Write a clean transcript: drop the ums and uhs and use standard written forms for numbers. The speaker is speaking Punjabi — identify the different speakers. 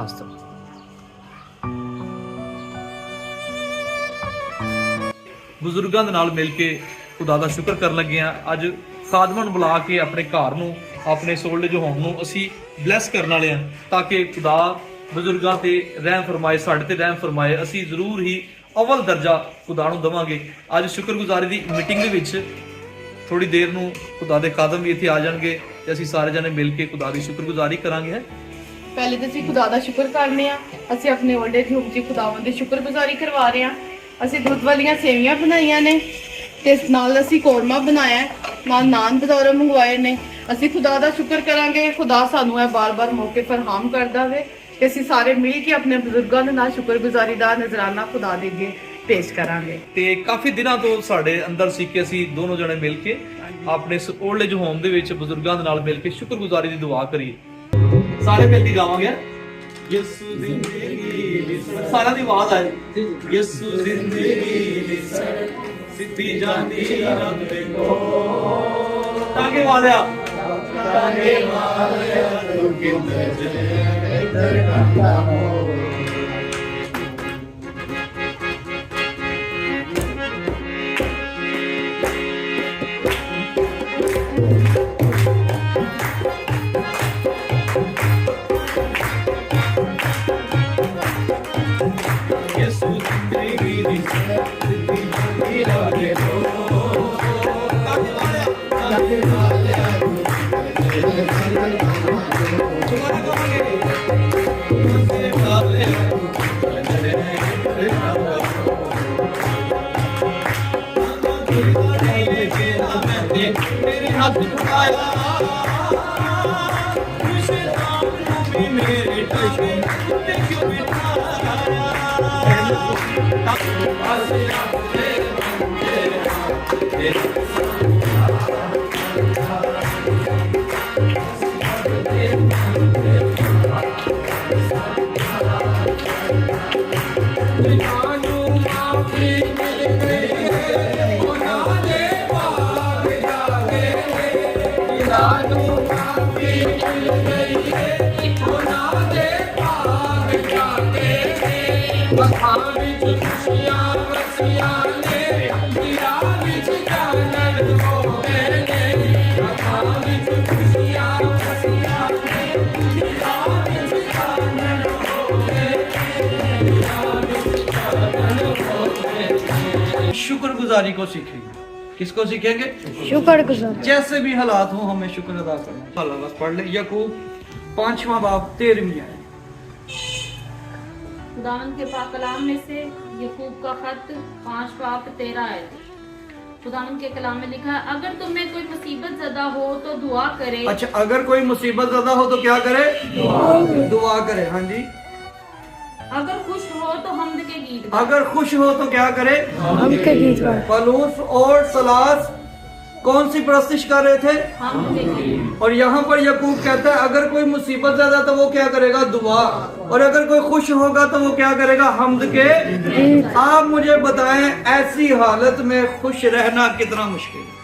Speaker 1: ਖਾਲਸਾ। ਬਜ਼ੁਰਗਾਂ ਦੇ ਨਾਲ ਮਿਲ ਕੇ ਖੁਦਾ ਦਾ ਸ਼ੁਕਰ ਕਰਨ ਲੱਗੇ ਆ। ਅੱਜ ਖਾਦਮਾਂ ਨੂੰ ਬੁਲਾ ਕੇ ਆਪਣੇ ਘਰ ਨੂੰ, ਆਪਣੇ ਸੋਲਡ ਹੋਮ ਨੂੰ ਅਸੀਂ ਬਲੈਸ ਕਰਨ ਵਾਲੇ ਆ, ਤਾਂ ਕਿ ਖੁਦਾ ਬਜ਼ੁਰਗਾਂ ਤੇ ਰਹਿਮ ਫਰਮਾਏ, ਸਾਡੇ ਤੇ ਰਹਿਮ ਫਰਮਾਏ। ਅਸੀਂ ਜ਼ਰੂਰ ਹੀ ਅਵਲ ਦਰਜਾ ਖੁਦਾ ਨੂੰ ਦੇਵਾਂਗੇ। ਅੱਜ ਸ਼ੁਕਰਗੁਜ਼ਾਰੀ ਦੀ ਮੀਟਿੰਗ ਦੇ ਵਿੱਚ ਥੋੜੀ ਦੇਰ ਨੂੰ ਖੁਦਾ ਦੇ ਖਾਦਮ ਵੀ ਇੱਥੇ ਆ ਜਾਣਗੇ ਤੇ ਅਸੀਂ ਸਾਰੇ ਜਣੇ ਮਿਲ ਕੇ ਖੁਦਾ ਦੀ ਸ਼ੁਕਰਗੁਜ਼ਾਰੀ ਕਰਾਂਗੇ।
Speaker 2: ਪਹਿਲੇ ਤਾਂ ਅਸੀਂ ਖੁਦਾ ਦਾ ਸ਼ੁਕਰ ਕਰਨੇ ਆ। ਅਸੀਂ ਆਪਣੇ ਓਲਡ ਏਜ ਹੋਮ 'ਚ ਖੁਦਾਵੰਦ ਦੀ ਸ਼ੁਕਰਗੁਜ਼ਾਰੀ ਕਰਵਾ ਰਹੇ ਆ। ਅਸੀਂ ਦੁੱਧ ਵਾਲੀਆਂ ਸੇਵੀਆਂ ਬਣਾਈਆਂ ਨੇ ਤੇ ਨਾਲ ਅਸੀਂ ਕੋਰਮਾ ਬਣਾਇਆ ਹੈ, ਨਾਲ ਨਾਨ ਬਦੌਰਾ ਮੰਗਵਾਏ ਨੇ। ਅਸੀਂ ਖੁਦਾ ਦਾ ਸ਼ੁਕਰ ਕਰਾਂਗੇ। ਖੁਦਾ ਸਾਨੂੰ ਇਹ ਬਾਰ-ਬਾਰ ਮੌਕੇ ਫਰਹਾਮ ਕਰਦਾ ਵੇ ਕਿ ਅਸੀਂ ਸਾਰੇ ਮਿਲ ਕੇ ਆਪਣੇ ਬਜ਼ੁਰਗਾਂ ਦੇ ਨਾਲ ਸ਼ੁਕਰਗੁਜ਼ਾਰੀ ਦਾ ਨਜ਼ਰਾਨਾ ਖੁਦਾ ਦੇ ਅੱਗੇ ਪੇਸ਼ ਕਰਾਂਗੇ।
Speaker 1: ਤੇ ਕਾਫੀ ਦਿਨਾਂ ਤੋਂ ਸਾਡੇ ਅੰਦਰ ਸੀ ਕਿ ਅਸੀਂ ਦੋਨੋਂ ਜਣੇ ਮਿਲ ਕੇ ਆਪਣੇ ਓਲਡ ਏਜ ਹੋਮ ਦੇ ਵਿੱਚ ਬਜ਼ੁਰਗਾਂ ਦੇ ਨਾਲ ਮਿਲ ਕੇ ਸ਼ੁਕਰਗੁਜ਼ਾਰੀ ਦੀ ਦੁਆ ਕਰੀਏ। ਸਾਰੇ ਮਿਲ ਕੇ ਗਾਵਾਂਗੇ। ਯਿਸੂ ਜ਼ਿੰਦਗੀ ਦੀ ਸੜਕ, ਸਾਰਿਆਂ ਦੀ ਆਵਾਜ਼ ਆਏ। ਯਿਸੂ ਜ਼ਿੰਦਗੀ ਦੀ ਸੜਕ ਸਿੱਧੀ ਜਾਂਦੀ ਰੱਬ ਦੇ ਕੋਲ। ਤਾਂਗੇ ਵਾਲਿਆ ਤੂੰ ਕਿੰਦਰ ਜਲੇ ਇੱਧਰ ਕੰਦਾ ਹੋ। शुक्रगुजारी को सीखेंगे। किसको सीखेंगे?
Speaker 3: शुक्रगुजार।
Speaker 1: जैसे भी हालात हो हमें शुक्र अदा करना। अल्लाह बस पढ़ ले। याकूब 5वां बाब 13वीं आयत।
Speaker 4: खुदावंद के पाक कलाम में से याकूब का खत 5 बाब 13 आयत। खुदावंद के कलाम में लिखा है, अगर तुम्हें कोई मुसीबत ज़दा हो तो दुआ करे।
Speaker 1: अच्छा, अगर कोई मुसीबत ज़दा हो तो क्या करे? दुआ करे। हाँ जी।
Speaker 4: अगर खुश हो तो हमद के गीत गाए।
Speaker 1: अगर खुश हो तो क्या करे?
Speaker 3: हमद के गीत गाए।
Speaker 1: पलूस और सलास कौन सी प्रस्तिश कर रहे थे?
Speaker 4: हमद के गीत।
Speaker 1: और यहाँ पर याकूब कहता है अगर कोई मुसीबत ज्यादा तो वो क्या करेगा? दुआ। और अगर कोई खुश होगा तो वो क्या करेगा? हमद के। आप मुझे बताएं ऐसी हालत में खुश रहना कितना मुश्किल है।